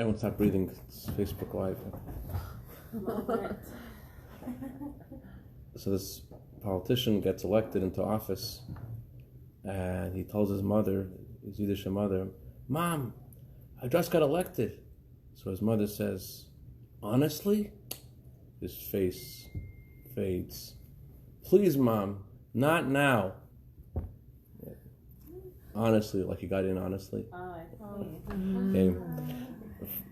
Everyone stop breathing. It's Facebook Live. So this politician gets elected into office, and he tells his mother, his Yiddish mother, "Mom, I just got elected." So his mother says, "Honestly?" His face fades. "Please, Mom, not now." Honestly, like he got in honestly. Okay.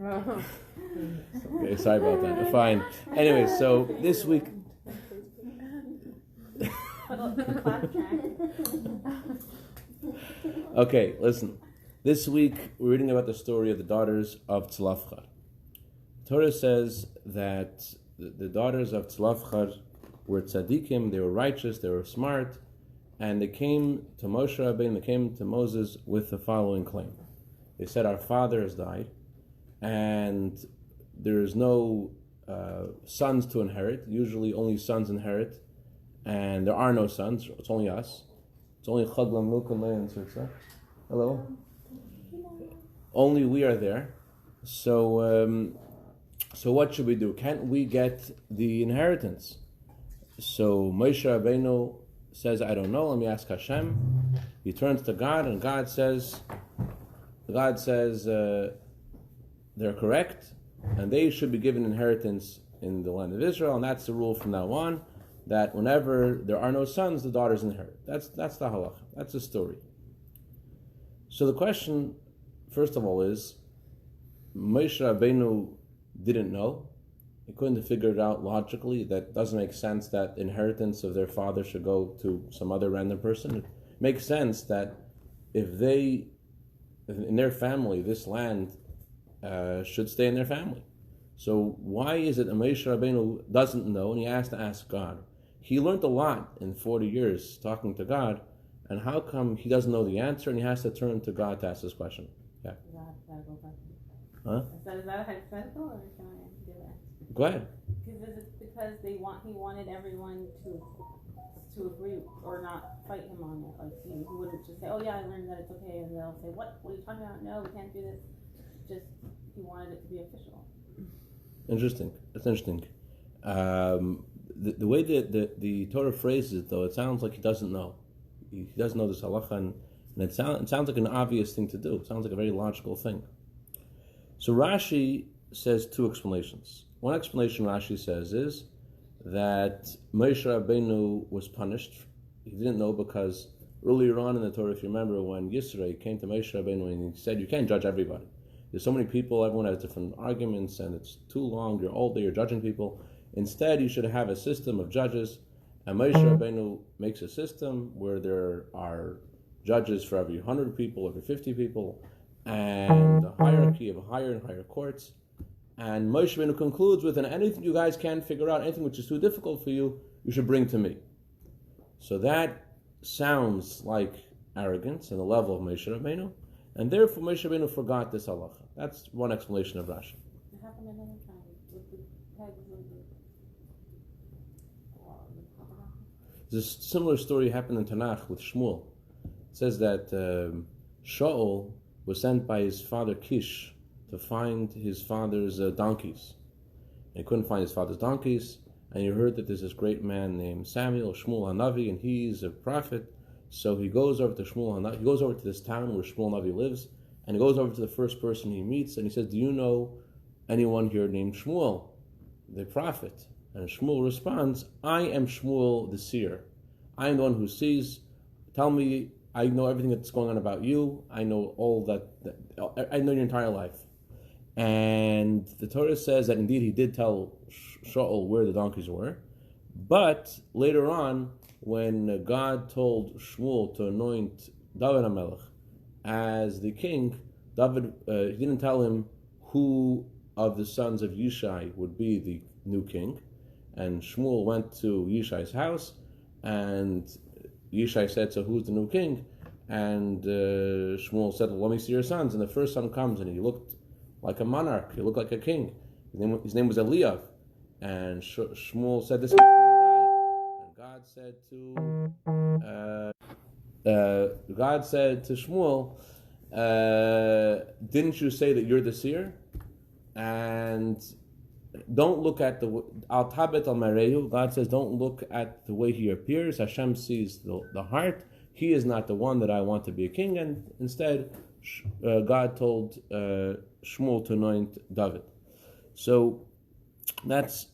Okay, sorry about that. Fine. Anyway, so this week. Okay, listen. This week we're reading about the story of the daughters of Tzlafchad. Torah says that the daughters of Tzlafchad were tzaddikim, they were righteous, they were smart, and they came to Moshe Rabbeinu, they came to Moses with the following claim. They said, "Our father has died, and there is no sons to inherit. Usually only sons inherit, and there are no sons. It's only us. It's only Chaglam, Milk, and Leah, and Sirsa. Hello? Only we are there. So what should we do? Can't we get the inheritance?" So Moshe Rabbeinu says, "I don't know. Let me ask Hashem." He turns to God, and God says, they're correct, and they should be given inheritance in the land of Israel, and that's the rule from now on, that whenever there are no sons, the daughters inherit. That's the halacha. That's the story. So the question, first of all, is, Moshe Rabbeinu didn't know. He couldn't figure it out logically. That doesn't make sense that inheritance of their father should go to some other random person. It makes sense that if in their family, this land should stay in their family. So why is it that Moshe Rabbeinu doesn't know, and he has to ask God? He learned a lot in 40 years talking to God, and how come he doesn't know the answer, and he has to turn to God to ask this question? Yeah. Huh? Is that a hypothetical, or can I do that? Go ahead. Because he wanted everyone to agree or not fight him on it. Like he wouldn't just say, "Oh yeah, I learned that it's okay," and they'll say, "What are you talking about? No, we can't do this." Just he wanted it to be official. Interesting. That's interesting. The way that the Torah phrases it, though, it sounds like he doesn't know. He doesn't know this halacha, and it sounds like an obvious thing to do. It sounds like a very logical thing. So Rashi says two explanations. One explanation Rashi says is that Moshe Rabbeinu was punished. He didn't know because earlier on in the Torah, if you remember, when Yisro came to Moshe Rabbeinu and he said, "You can't judge everybody. There's so many people, everyone has different arguments, and it's too long, you're all day, you're judging people. Instead, you should have a system of judges." And Moshe Rabbeinu makes a system where there are judges for every 100 people, every 50 people, and a hierarchy of higher and higher courts. And Moshe Rabbeinu concludes with, "And anything you guys can't figure out, anything which is too difficult for you, you should bring to me." So that sounds like arrogance on the level of Moshe Rabbeinu, and therefore Moshe Rabbeinu forgot this halacha. That's one explanation of Rashi. It happened another time with the pegs and There's a similar story happened in Tanakh with Shmuel. It says that Shaul was sent by his father Kish to find his father's donkeys. And he couldn't find his father's donkeys, and he heard that there's this great man named Samuel, Shmuel HaNavi, and he's a prophet. So he goes over to Shmuel HaNavi, he goes over to this town where Shmuel HaNavi lives, and he goes over to the first person he meets, and he says, "Do you know anyone here named Shmuel, the prophet?" And Shmuel responds, "I am Shmuel the seer. I am the one who sees. Tell me, I know everything that's going on about you. I know all that I know your entire life." And the Torah says that indeed he did tell Shaul where the donkeys were. But later on, when God told Shmuel to anoint David HaMelech as the king, David, he didn't tell him who of the sons of Yishai would be the new king. And Shmuel went to Yishai's house, and Yishai said, "So who's the new king?" And Shmuel said, "Well, let me see your sons." And the first son comes, and he looked like a monarch. He looked like a king. His name was Eliav. And Shmuel said, "This must be the guy." And God said to Shmuel, "Didn't you say that you're the seer?" and don't look at the al tabet al marehu. God says, don't look at the way he appears. Hashem sees the heart. He is not the one that I want to be a king, and instead, God told Shmuel to anoint David. So that's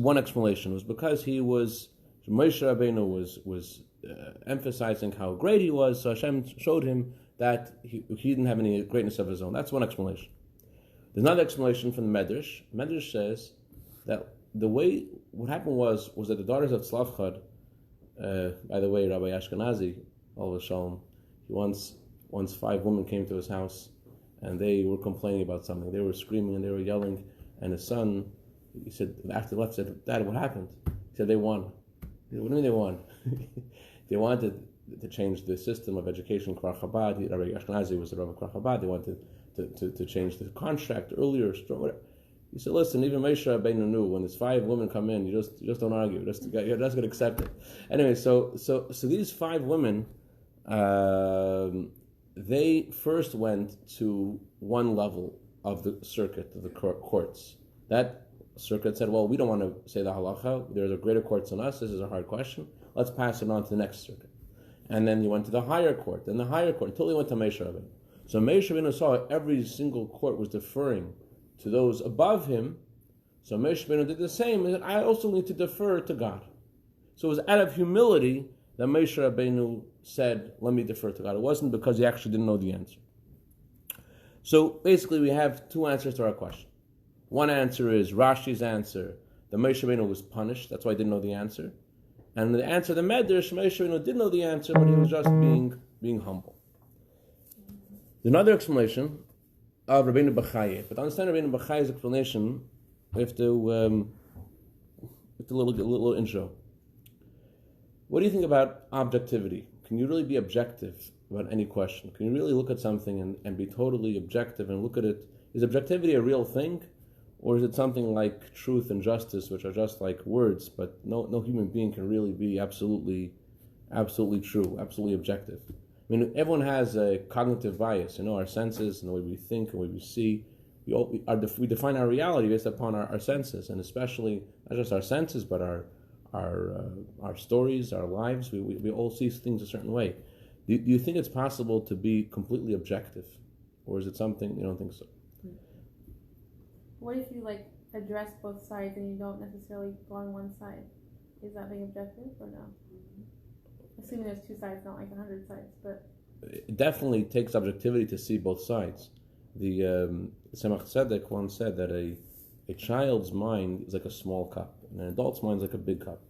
one explanation. It was because Moshe Rabbeinu was emphasizing how great he was, so Hashem showed him that he didn't have any greatness of his own. That's one explanation. There's another explanation from the Medrash. Medrash says that what happened was that the daughters of Tzlavchad, by the way, Rabbi Ashkenazi, shalom, he once 5 women came to his house, and they were complaining about something. They were screaming and they were yelling, and his son, he said, after he left, said, "Dad, what happened?" He said, "They won." He said, "What do you mean they won?" They wanted to change the system of education in Chabad. Rabbi Ashkenazi was the Rabbi of Chabad. They wanted to change the contract earlier, stronger. He said, "Listen, even Moshe Rabbeinu knew when there's 5 women come in, you just don't argue. You're just going to accept it." Anyway, so these 5 women, they first went to one level of the circuit of the courts. That circuit said, "Well, we don't want to say the halacha. There's a greater courts than us. This is a hard question. Let's pass it on to the next circuit." And then he went to the higher court, and the higher court, until he went to Moshe Rabbeinu. So Moshe Rabbeinu saw every single court was deferring to those above him. So Moshe Rabbeinu did the same, and said, I also need to defer to God. So it was out of humility that Moshe Rabbeinu said, let me defer to God. It wasn't because he actually didn't know the answer. So basically we have 2 answers to our question. One answer is Rashi's answer, that Moshe Rabbeinu was punished, that's why he didn't know the answer. And the answer to the Medrash, Moshe Rabbeinu did know the answer, but he was just being humble. Another explanation of Rabbeinu Bachai. But to understand Rabbeinu Bachai's explanation, we have to look at a little intro. What do you think about objectivity? Can you really be objective about any question? Can you really look at something and be totally objective and look at it? Is objectivity a real thing? Or is it something like truth and justice, which are just like words, but no human being can really be absolutely true, absolutely objective? I mean, everyone has a cognitive bias, our senses and the way we think and the way we see. We define our reality based upon our senses, and especially not just our senses, but our stories, our lives. We all see things a certain way. Do you think it's possible to be completely objective, or is it something you don't think so? What if you address both sides and you don't necessarily go on one side? Is that being objective or no? Assuming there's 2 sides, not 100 sides, but it definitely takes objectivity to see both sides. The Tzemach Tzedek once said that a child's mind is like a small cup, and an adult's mind is like a big cup.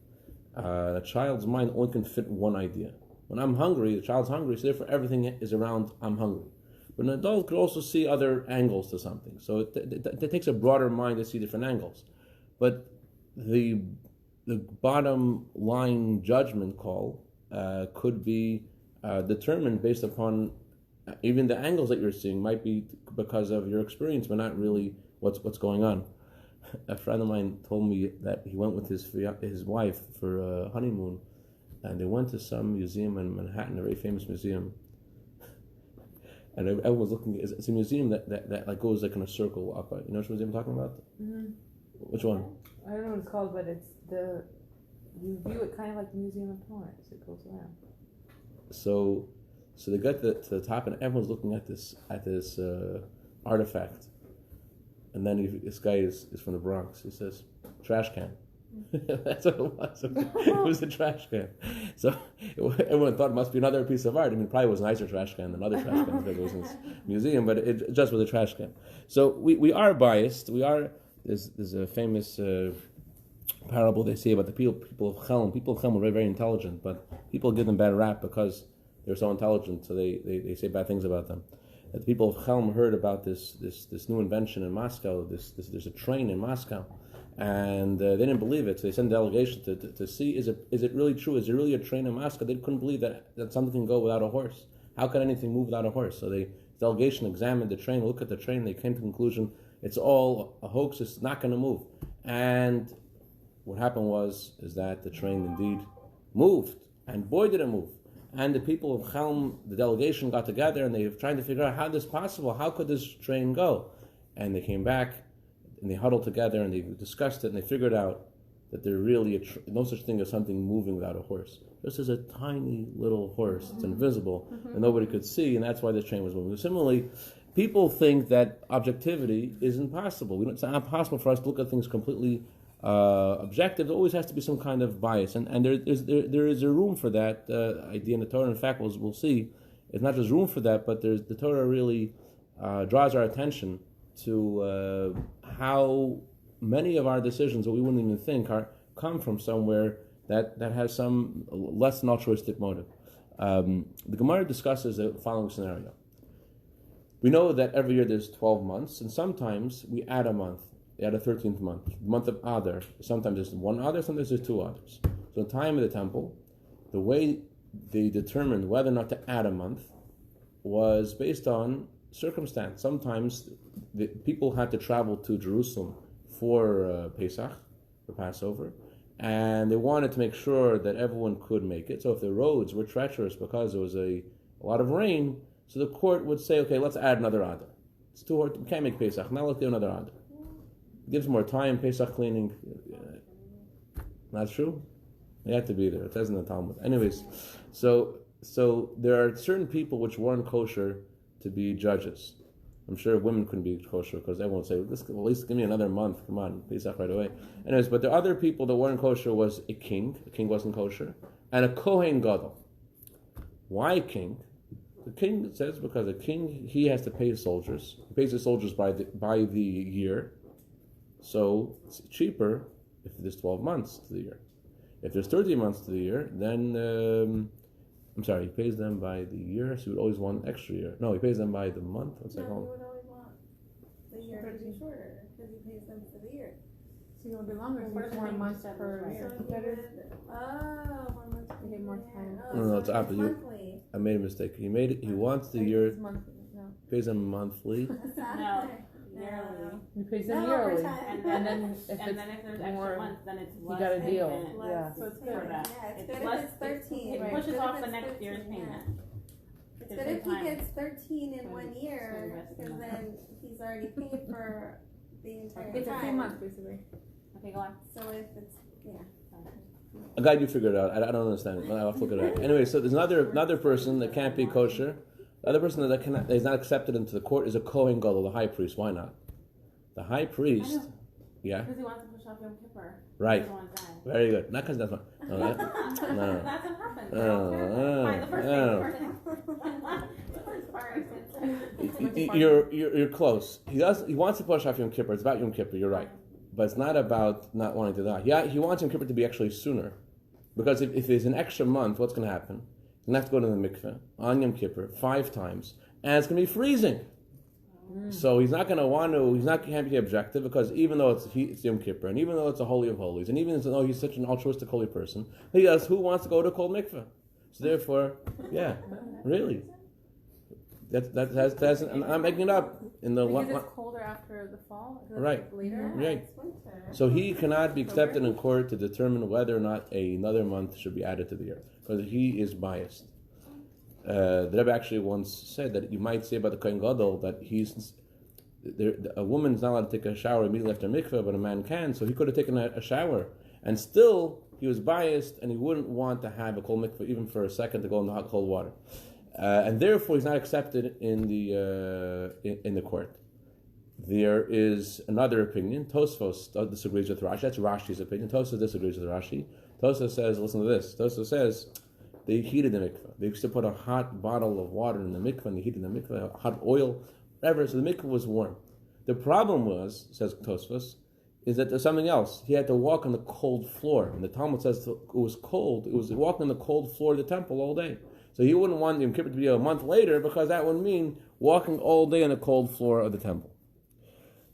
A child's mind only can fit one idea. When I'm hungry, the child's hungry, so therefore everything is around I'm hungry. But an adult could also see other angles to something. So it takes a broader mind to see different angles. But the bottom line judgment call could be determined based upon even the angles that you're seeing might be because of your experience, but not really what's going on. A friend of mine told me that he went with his wife for a honeymoon, and they went to some museum in Manhattan, a very famous museum. And everyone was looking. It's a museum that goes in a circle up. You know which museum I'm talking about? Mm-hmm. Which one? I don't know what it's called, but you view it kind of like the Museum of Torah as it goes around. So they got to the top, and everyone's looking at this artifact. And then this guy is from the Bronx. He says, "Trash can." That's what it was. It was a trash can. So everyone thought it must be another piece of art. I mean, it probably was a nicer trash can than other trash cans that goes in this museum, but it just was a trash can. So we are biased. There's a famous parable they say about the people of Chelm. People of Chelm were very, very intelligent, but people give them bad rap because they're so intelligent, so they say bad things about them. The people of Chelm heard about this new invention in Moscow. There's a train in Moscow. And they didn't believe it, so they sent a delegation to see, is it really true? Is there really a train in Moscow? They couldn't believe that something can go without a horse. How can anything move without a horse? So the delegation examined the train, looked at the train, they came to the conclusion, it's all a hoax, it's not going to move. And what happened is that the train indeed moved, and boy did it move. And the people of Chelm, the delegation got together, and they were trying to figure out how this is possible, how could this train go? and they came back, and they huddled together, and they discussed it, and they figured out that there really no such thing as something moving without a horse. This is a tiny little horse. It's invisible, and nobody could see, and that's why the train was moving. Similarly, people think that objectivity is impossible. It's not possible for us to look at things completely objective. There always has to be some kind of bias, and there is a room for that idea in the Torah. In fact, we'll see, it's not just room for that, but the Torah really draws our attention to how many of our decisions that we wouldn't even think come from somewhere that has some less than altruistic motive. The Gemara discusses the following scenario. We know that every year there's 12 months, and sometimes we add a month. We add a 13th month, the month of Adar. Sometimes there's one Adar, sometimes there's two Adars. So in the time of the temple, the way they determined whether or not to add a month was based on circumstance. Sometimes the people had to travel to Jerusalem for Pesach, for Passover, and they wanted to make sure that everyone could make it. So if the roads were treacherous because there was a lot of rain, so the court would say, okay, let's add another Adar. It's too hard, we can't make Pesach, now let's do another Adar. It gives more time, Pesach cleaning. Not true? You have to be there, it says in the Talmud. Anyways, so there are certain people which weren't kosher to be judges. I'm sure women couldn't be kosher because everyone would say, at least give me another month, come on, Pesach right away. Anyways, but the other people that weren't kosher was a king wasn't kosher, and a Kohen Gadol. Why king? The king says because a king, he has to pay the soldiers. He pays the soldiers by the year, so it's cheaper if there's 12 months to the year. If there's 13 months to the year, then he pays them by the year, so he would always want an extra year. No, he pays them by the month. He would always want the year to be shorter, because he pays them for the year. So it would be longer, so it's more months per year. So 1 month per You get more year. time. No, it's opposite. Monthly. I made a mistake. He wants the year, It's monthly, no. pays them monthly. No, yearly. You pay them No, yearly, overtime. and then if And then it's if there's more, extra months, then it's you less got a deal. payment. Yeah. So it's good for that. Yeah, it's It's good less- if it's 13. It right? pushes Good if off it's the next 13, year's yeah. payment. It's Gives good him if he time. gets 13 in So 1 so year, invest in because that. then he's already paid for the entire it's a few time. months basically. Okay, go on. So if it's, yeah. I'm glad you figured it out. I don't understand it. I'll have to look it up. Anyway, so there's another person that can't be kosher. The other person that is not accepted into the court is a Kohen Gadol, the high priest. Why not? The high priest, yeah, Because he wants to push off Yom Kippur. right. He doesn't want to die. Very good. Not because that's not. No, That's what happens. Fine, the first thing. You're close. He wants to push off Yom Kippur. It's about Yom Kippur. You're right, but it's not about not wanting to die. Yeah, he wants Yom Kippur to be actually sooner, because if there's an extra month, what's going to happen? You're going to have to go to the mikveh on Yom Kippur 5 times, and it's going to be freezing. So he's not going to want to. Can't be objective, because even though it's Yom Kippur, and even though it's a holy of holies, and even though he's such an altruistic holy person, who wants to go to a cold mikveh? So therefore, yeah, really. That's and I'm making it up in the Because it's colder after the fall? Right. Later? Right. It's winter. So he cannot be accepted in court to determine whether or not another month should be added to the year, because he is biased. The Rebbe actually once said that you might say about the Kohen Gadol that a woman's not allowed to take a shower immediately after mikveh, but a man can. So he could have taken a shower, and still he was biased, and he wouldn't want to have a cold mikveh even for a second to go in the hot cold water, and therefore he's not accepted in the court. There is another opinion. Tosfos disagrees with Rashi. That's Rashi's opinion. Tosfos disagrees with Rashi. Tosfos says, listen to this. Tosfos says they heated the mikveh. They used to put a hot bottle of water in the mikveh, and they heated the mikveh, hot oil, whatever. So the mikveh was warm. The problem was, says Tosfos, is that there's something else. He had to walk on the cold floor. And the Talmud says it was cold. It was walking on the cold floor of the temple all day. So he wouldn't want Yom Kippur to be a month later, because that would mean walking all day on the cold floor of the temple.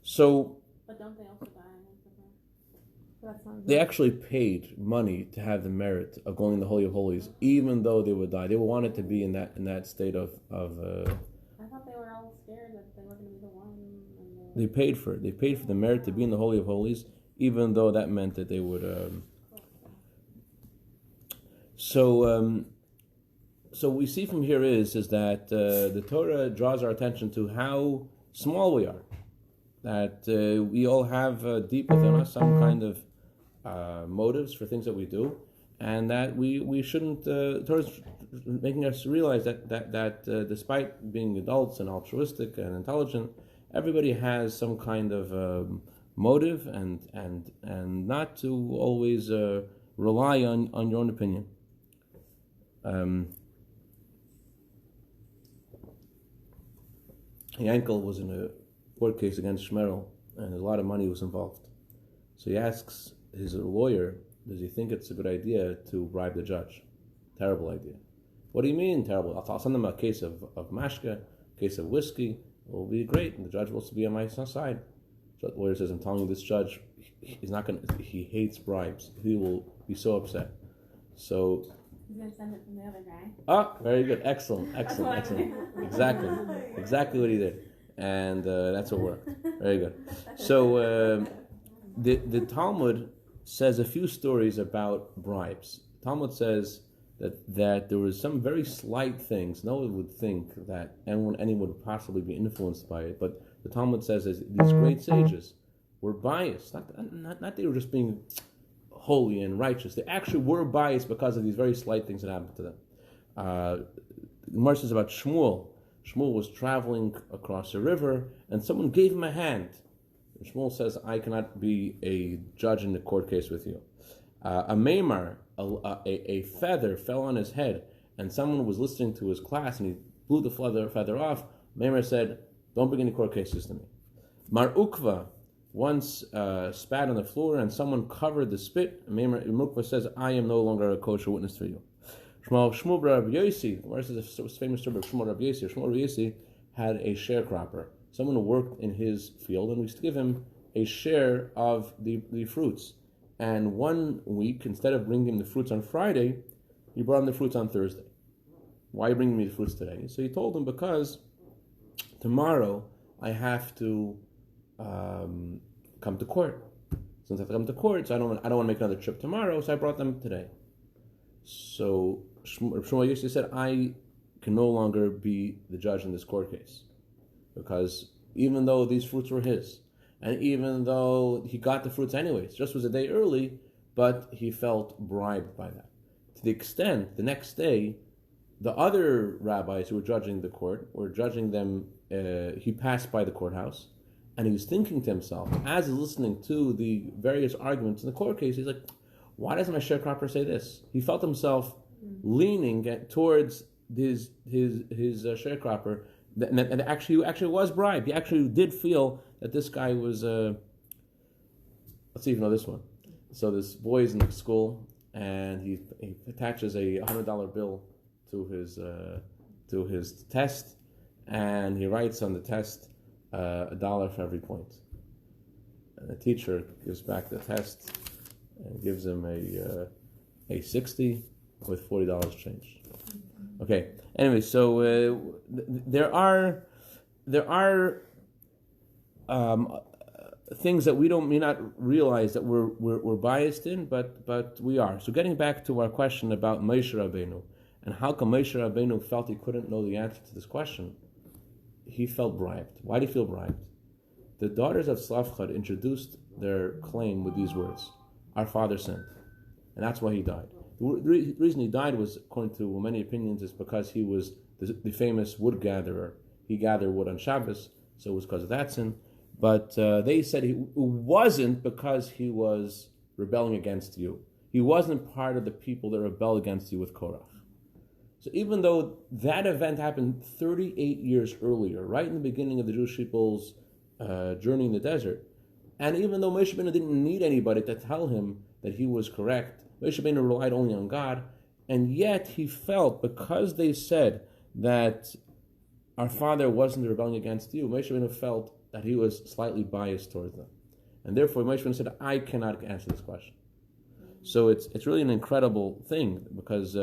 So But don't they also die in Yom Kippur? they actually paid money to have the merit of going in the Holy of Holies, even though they would die. They wanted to be in that state of I thought they were all scared that they were going to be the one. And they paid for it. They paid for the merit to be in the Holy of Holies, even though that meant that they would. So what we see from here is that the Torah draws our attention to how small we are. that we all have deep within us some kind of motives for things that we do, and that we shouldn't. Torah's making us realize that despite being adults and altruistic and intelligent, everybody has some kind of motive, and not to always rely on your own opinion. Yankel was in a court case against Shmerel, and a lot of money was involved. So he asks his lawyer, does he think it's a good idea to bribe the judge? Terrible idea. What do you mean, terrible? I'll send them a case of mashka, a case of whiskey. It will be great, and the judge wants to be on my side. The lawyer says, I'm telling you, this judge, he hates bribes. He will be so upset. So He's going to send it from the other guy. Ah, very good. Excellent. Exactly what he did. And that's what worked. Very good. So the Talmud says a few stories about bribes. Talmud says that there was some very slight things. No one would think that anyone would possibly be influenced by it. But the Talmud says that these great sages were biased. Not they were just being holy and righteous. They actually were biased because of these very slight things that happened to them. The Gemara says about Shmuel. Shmuel was traveling across a river, and someone gave him a hand. And Shmuel says, I cannot be a judge in the court case with you. A maimar, a feather fell on his head, and someone was listening to his class, and he blew the feather off. Maimar said, don't bring any court cases to me. Mar Ukva once spat on the floor, and someone covered the spit. Maimar Ukva says, I am no longer a kosher witness for you. Shmuel Rabbi Yossi, the Gemara says a famous story of Shmuel Rabbi Yossi. Shmuel Rabbi Yossi had a sharecropper, someone who worked in his field, and we used to give him a share of the fruits. And one week, instead of bringing him the fruits on Friday, he brought him the fruits on Thursday. Why are you bringing me the fruits today? So he told him, because tomorrow I have to come to court. Since I have to come to court, so I don't want to make another trip tomorrow, so I brought them today. So Shmuel Yossi said, I can no longer be the judge in this court case, because even though these fruits were his, and even though he got the fruits anyways, just was a day early, but he felt bribed by that. To the extent, the next day, the other rabbis who were judging the court were judging them. He passed by the courthouse, and he was thinking to himself, as he's listening to the various arguments in the court case, he's like, why doesn't my sharecropper say this? He felt himself leaning towards his sharecropper, and actually was bribed. He actually did feel that this guy was. Let's see if you know this one. So this boy is in school, and he attaches a $100 bill to his test, and he writes on the test $1 for every point. And the teacher gives back the test and gives him a 60 with $40 change. Okay. Anyway, so there are things that we may not realize that we're biased in, but we are. So getting back to our question about Moshe Rabbeinu, and how come Moshe Rabbeinu felt he couldn't know the answer to this question? He felt bribed. Why did he feel bribed? The daughters of Slavchad introduced their claim with these words: "Our father sinned," and that's why he died. The reason he died was, according to many opinions, is because he was the famous wood gatherer. He gathered wood on Shabbos, so it was because of that sin. But they said it wasn't because he was rebelling against you. He wasn't part of the people that rebelled against you with Korach. So even though that event happened 38 years earlier, right in the beginning of the Jewish people's journey in the desert, and even though Moshe Rabbeinu didn't need anybody to tell him that he was correct, Moshe Rabbeinu relied only on God, and yet he felt, because they said that our father wasn't rebelling against you, Moshe Rabbeinu felt that he was slightly biased towards them. And therefore Moshe Rabbeinu said, I cannot answer this question. So it's really an incredible thing, because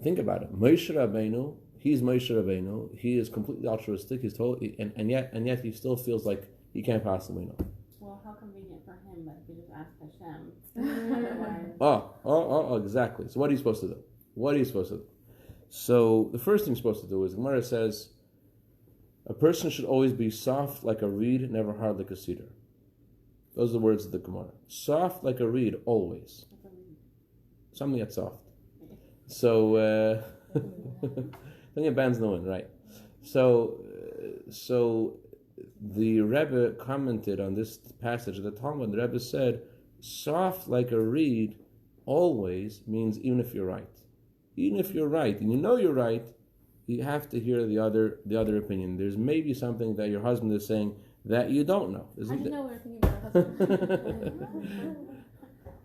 think about it. Moshe Rabbeinu, he's Moshe Rabbeinu, he is completely altruistic, he's totally, and yet he still feels like he can't possibly know. Well, how convenient for him that he just asked Hashem. Exactly. So what are you supposed to do? So the first thing you're supposed to do is, the Gemara says, A person should always be soft like a reed, never hard like a cedar. Those are the words of the Gemara. Soft like a reed, always. Something that's soft. So, then it bends the wind, right? So the Rebbe commented on this passage of the Talmud. The Rebbe said, soft like a reed always means even if you're right. Even if you're right, and you know you're right, you have to hear the other opinion. There's maybe something that your husband is saying that you don't know. I didn't know we were thinking about husband.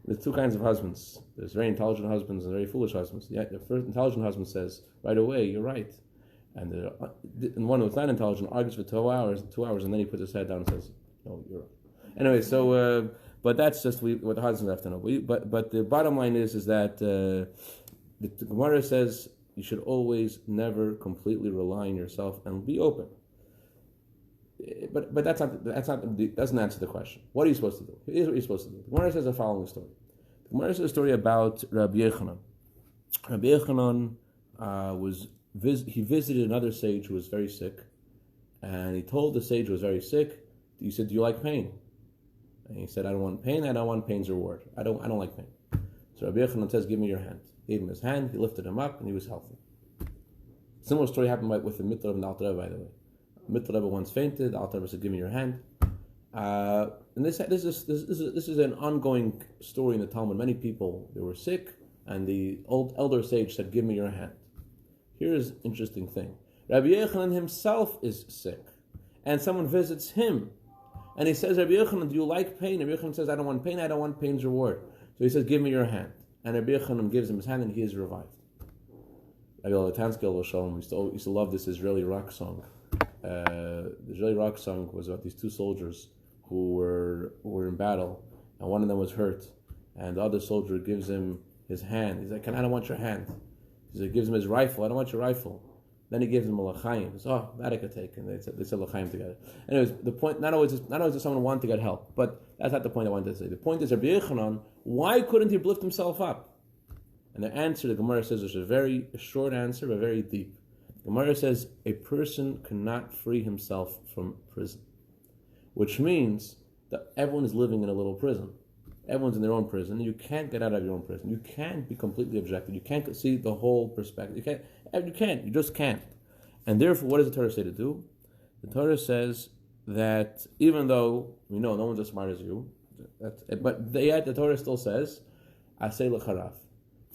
There's two kinds of husbands. There's very intelligent husbands and very foolish husbands. Yeah, the first intelligent husband says right away, "You're right," and the one who's not intelligent argues for 2 hours, and then he puts his head down and says, "No, you're right." Anyway, so but that's just what the husbands have to know. But the bottom line is that the Gemara says you should always never completely rely on yourself and be open. But doesn't answer the question. What are you supposed to do? Here's what you're supposed to do. The Gemara says the following story. The Gemara says a story about Rabbi Yochanan. Rabbi Yochanan he visited another sage who was very sick, and he told the sage who was very sick, he said, "Do you like pain?" And he said, "I don't want pain. I don't want pain's reward. I don't like pain." So Rabbi Yochanan says, "Give me your hand." He gave him his hand. He lifted him up, and he was healthy. Similar story happened with the Mitzvah of the Alter Rebbe, by the way. Mitzvah Rebbe once fainted. The Alter Rebbe said, "Give me your hand." And this is an ongoing story in the Talmud. Many people, they were sick, and the elder sage said, "Give me your hand." Here's an interesting thing. Rabbi Yochanan himself is sick, and someone visits him, and he says, "Rabbi Yochanan, do you like pain?" Rabbi Yochanan says, "I don't want pain. I don't want pain's reward." So he says, "Give me your hand." And Rabbi Yochanan gives him his hand, and he is revived. Rabbi Levin shalom used to love this Israeli rock song. The Israeli rock song was about these two soldiers who were in battle, and one of them was hurt, and the other soldier gives him his hand. He's like, "I don't want your hand." He gives him his rifle. "I don't want your rifle." Then he gives him a l'chaim. He says, "Oh, that I could take." And they said l'chaim together. Anyways, the point, not always does someone want to get help, but that's not the point I wanted to say. The point is, Rabbi Yochanan, why couldn't he lift himself up? And the answer, the Gemara says, is a very short answer, but very deep. The Gemara says, a person cannot free himself from prison, which means that everyone is living in a little prison. Everyone's in their own prison. You can't get out of your own prison. You can't be completely objective. You can't see the whole perspective. You just can't. And therefore, what does the Torah say to do? The Torah says that even though we know no one's as smart as you, but yet the Torah still says, "Aseh l'charaf,"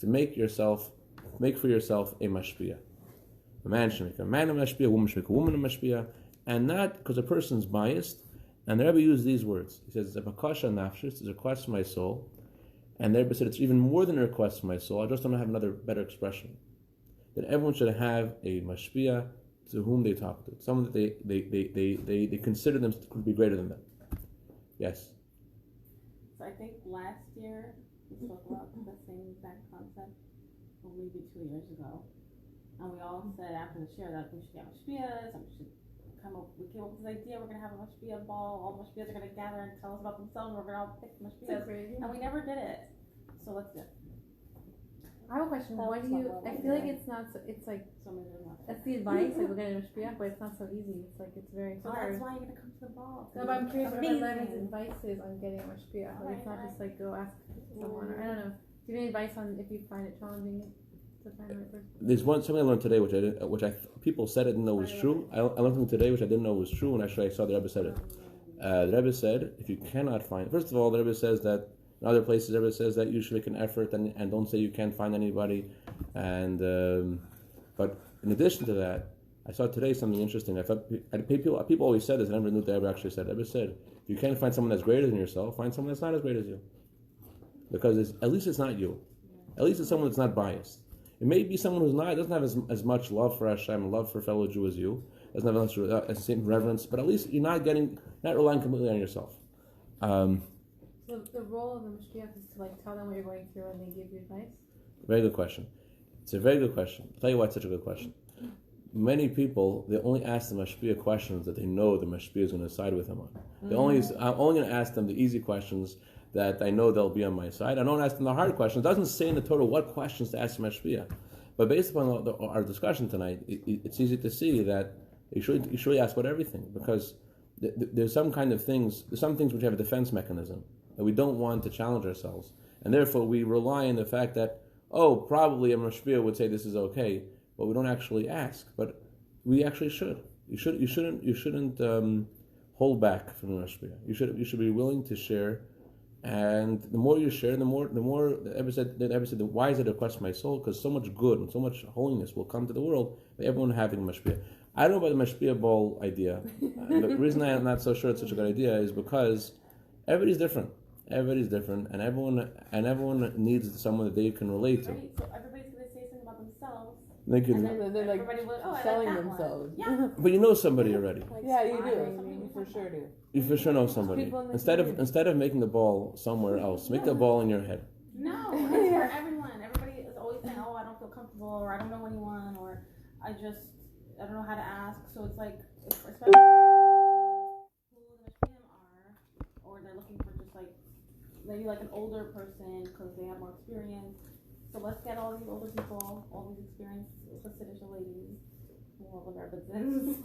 to make for yourself a mashpia. A man should make a man a mashpia, a woman should make a woman a mashpia, and not because a person's biased. And the Rebbe used these words. He says, "It's a bakasha nafshis, it's a request from my soul." And the Rebbe said, it's even more than a request from my soul. I just don't have another better expression. That everyone should have a mashpia to whom they talk to, someone that they consider them to be greater than them. Yes. So I think last year we spoke about the same exact concept, or maybe 2 years ago, and we all said after the share that we should have mashpias, and we came up with this idea, we're going to have a mashpia ball, all the mashpias are going to gather and tell us about themselves, we're going to all pick mashpias, and we never did it. So let's do it. I have a question. Why do you? I feel like it's not. It's like that's the advice. Like we're getting a mashpia, but it's not so easy. It's like it's very hard. So that's why you're gonna come to the ball. No, but I'm curious what Levin's advice is on getting a mashpia. Like it's not just like go ask someone. Or, I don't know. Do you have any advice on if you find it challenging to find the right person? There's something I learned today, people said I didn't know was true. I learned something today which I didn't know was true, and actually I saw the Rebbe said it. The Rebbe said if you cannot find, first of all, the Rebbe says that. In other places, the Rebbe says that you should make an effort and don't say you can't find anybody. And but in addition to that, I saw today something interesting. I thought people always said this. I never knew the Rebbe actually said. The Rebbe said, if you can't find someone that's greater than yourself, find someone that's not as great as you, because at least it's not you. At least it's someone that's not biased. It may be someone who's not doesn't have as much love for Hashem, love for fellow Jew as you, doesn't have the same reverence, but at least you're not relying completely on yourself. So the role of the mashgiach is to like tell them what you're going through and they give you advice? Very good question. It's a very good question. I'll tell you why it's such a good question. Many people, they only ask the mashpia questions that they know the mashpia is going to side with them on. I'm only going to ask them the easy questions that I know they'll be on my side. I don't ask them the hard questions. It doesn't say in the Torah what questions to ask the mashpia. But based upon our discussion tonight, it's easy to see that You should really ask about everything, because there's some things which have a defense mechanism that we don't want to challenge ourselves, and therefore we rely on the fact that probably a mashpia would say this is okay, but we don't actually ask. But we actually should. You shouldn't hold back from the mashpia. You should be willing to share, and the more you share, the more the Rebbe said, why is it a request from my soul? Because so much good and so much holiness will come to the world by everyone having mashpia. I don't know about the mashpia ball idea. The reason I'm not so sure it's such a good idea is because everybody's different. Everybody's different, and everyone needs someone that they can relate to. Right, so everybody's going to say something about themselves. They could, And then they're like everybody would, selling I like that themselves. One. Yeah. but you know somebody already. Yeah, you do. You for sure do. You for sure know somebody. People in the Instead of making the ball somewhere else, make the ball in your head. No, it's for everyone. Everybody is always saying, I don't feel comfortable, or I don't know anyone, or I don't know how to ask. So it's like, especially who the Mishpatim are, or they're looking for just like, maybe like an older person because they have more experience. So let's get all these older people, all these experienced chassidus ladies, who all the rabbits and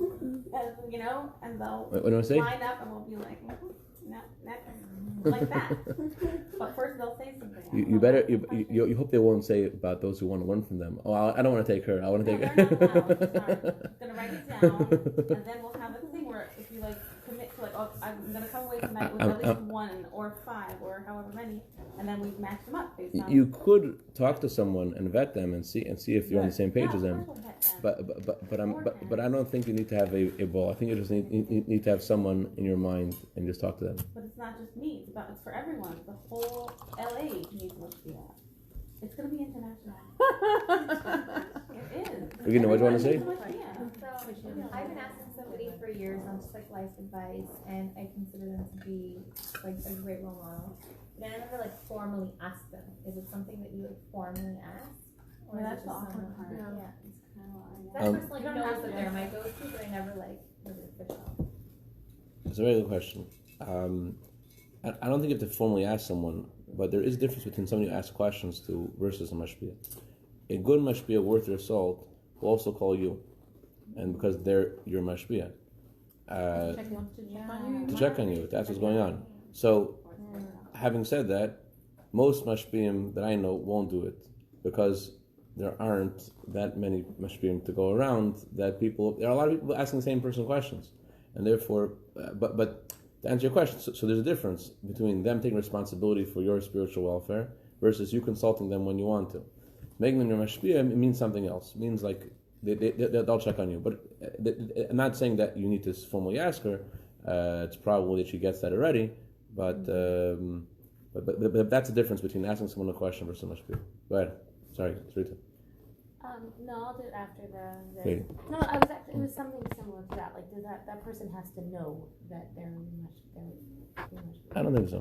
they'll What do I say? line up and we'll be like, no, next, like that. But first they'll say something. You hope they won't say about those who want to learn from them. Oh, I don't want to take her. I want to take her. They're not allowed. I'm gonna write it down, and then we'll have a thing where if you like commit to I'm gonna come away tonight with at least 1 or 5 or however many, and then we match them up based on. You could talk to someone and vet them and see if you're on the same page as them. But I don't think you need to have a ball. I think you just need to have someone in your mind and just talk to them. But it's not just me. It's for everyone. The whole LA needs mashpia. It's gonna be international. It is. Regina, what do you want to say? So I've been asking somebody for years on just like life advice, and I consider them to be like a great role model. But I never like formally ask them. Is it something that you would formally ask? Or That's is it the just awkward someone- part. Yeah. It's kind of That person like knows that they're my go-to, but I never like was it official. It's a very good question. I don't think you have to formally ask someone, but there is a difference between somebody who asks questions to versus a mashpia. A good mashpia worth their salt will also call you, and because they're your mashpia, to check on you. That's what's going on. So, having said that, most mashpiim that I know won't do it because there aren't that many mashpiim to go around. There are a lot of people asking the same person questions, and therefore, but to answer your question, so there's a difference between them taking responsibility for your spiritual welfare versus you consulting them when you want to. Making them your mashpia means something else. It means like they'll check on you. But I'm not saying that you need to formally ask her. It's probably that she gets that already. But that's the difference between asking someone a question versus a mashpia. Go ahead. Sorry, Sarita. No, I'll do it after the Okay. No, it was something similar to that. Like, that person has to know that they're much. I don't think so.